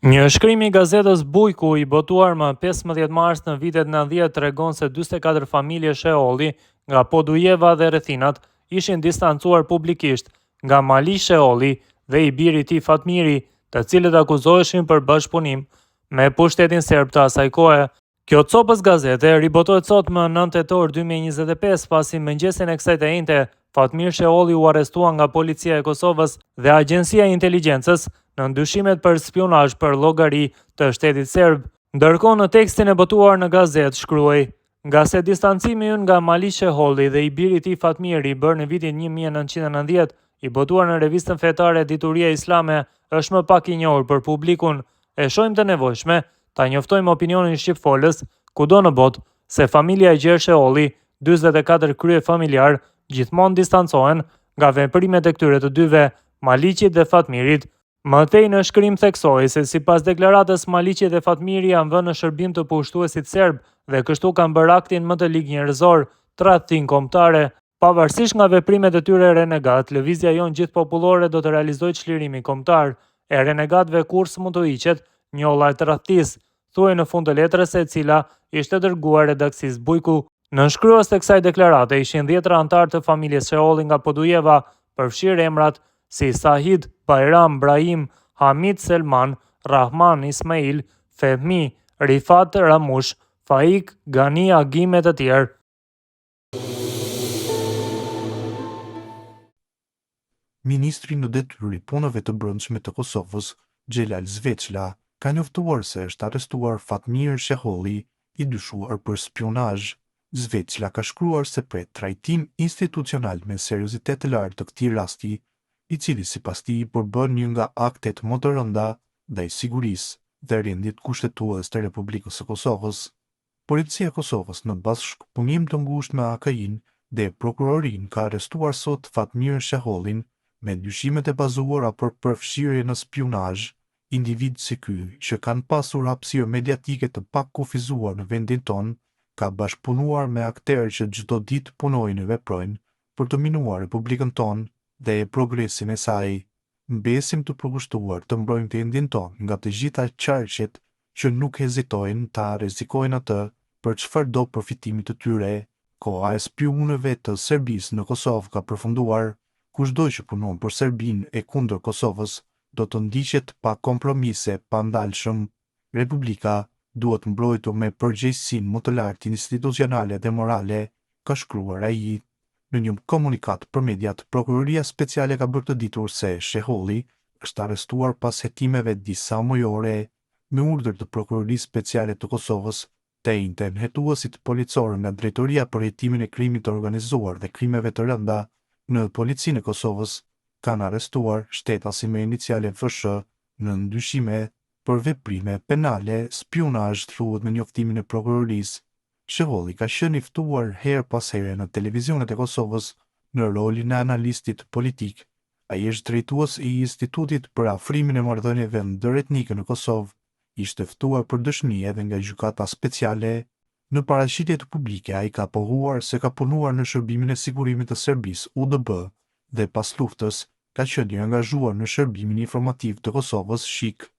Një shkrim i gazetës Bujku i botuar më 15 mars në vitet 90 tregon se 44 familje Sheolli nga Podujeva dhe rrethinat ishin distancuar publikisht nga Mali Sheolli dhe i biri i tij Fatmiri, të cilët akuzoheshin për bashkëpunim me pushtetin serb të asaj kohe. Kjo copës gazete ribotohet sot më 9 tetor 2025 pasi mëngjesin e kësaj të njëjte Fatmir Sheolli u arrestua nga policia e Kosovës dhe agjencia e inteligjencës në ndyshimet për spionazh për llogari të shtetit serb. Ndërkohë në tekstin e botuar në gazetë shkruaj: nga se distancimi ynë nga Mali Sheolli dhe i biri i tij Fatmiri i bërë në vitin 1990, i botuar në revistën fetare Dituria Islame, është më pak i njohur për publikun. E shohim të nevojshme ta njoftojmë opinionin shqipfolës kudo në botë se familja e gjerë Sheolli, 44 krye familjar, gjithmonë distancohen nga veprimet e këtyre të dyve, Maliqit dhe Fatmirit. Mëtej në shkrim theksoi se sipas deklaratës Maliqi dhe Fatmiri janë vënë në shërbim të pushtuesit serb dhe kështu kanë bërë aktin më të ligjnjërëzor, tradhtin kombëtare. Pavarësisht nga veprimet e tyre renegat, lëvizja jonë gjithpopullore do të realizojë çlirimin kombëtar. E renegatëve kurs mund të hiqet një lloj tradhtisë, thuaj në fund të letrës e cila ishte dërguar redaksisë Bujku. Nënshkruas të kësaj deklarate ishin 10 anëtar të familjes Sheolli nga Podujeva, përfshirë emrat si Sahid, Bajram, Brahim, Hamid Selman, Rahman Ismail, Fehmi, Rifat Ramush, Faik, Gani Agim e të tjerë. Ministri në detyrë i punëve të brendshme të Kosovës, Xhelal Zveçla, ka njoftuar se është arrestuar Fatmir Sheolli, i dyshuar për spionazh. Zveçla ka shkruar se pret trajtim institucional me seriozitet të lartë të këtij rasti, i cili sipas tij përbën një nga aktet më të rënda ndaj sigurisë dhe rendit kushtetues të Republikës së Kosovës. Policia e Kosovës në bashkëpunim të ngushtë me AKI-n dhe prokurorinë ka arrestuar sot Fatmir Sheollin me dyshimet e bazuara për përfshirje në spionazh. Individ si ky, që kanë pasur hapësirë mediatike të pakufizuar në vendin tonë, ka bashkëpunuar me akterë që çdo ditë punojnë e veprojnë për të minuar Republikën tonë dhe e progresin e saj. Mbesim të përkushtuar të mbrojmë të vendin tonë nga të gjitha qarqet që nuk hezitojnë ta rrezikojnë atë për çfarëdo përfitimi të tyre. Koha e spionëve të Serbisë në Kosovë ka përfunduar. Kushdo që punon për Serbinë e kundër Kosovës do të ndiqet pa kompromise, pa ndalshëm. Republika duhet mbrojtur me përgjegjësinë më të lartë institucionale dhe morale, ka shkruar ai. Në një komunikat për mediat, Prokuroria Speciale ka bërë të ditur se Sheolli është arrestuar pas hetimeve disa mujore. Me urdhër të Prokurorisë Speciale të Kosovës, të njëjtën hetuesit policorë nga Drejtoria për Hetimin e Krimit të Organizuar dhe Krimeve të Rënda në Policinë e Kosovës kanë arrestuar shtetasi me iniciale FSH në ndyshime për veprime penale, spionazh, thuhet në njoftimin e prokurorisë. Sheolli ka qenë i ftuar her pas here në televizionet e Kosovës në rolin e analistit politik. Ai është drejtues i Institutit për Afrimin e Marrëdhënieve Ndëretnike në Kosovë. Ishte ftuar për dëshmi edhe nga gjykata speciale. Në paraqitje publike ai ka pohuar se ka punuar në shërbimin e sigurimit të Serbisë UDB dhe pas luftës ka qenë i angazhuar në shërbimin informativ të Kosovës SHIK.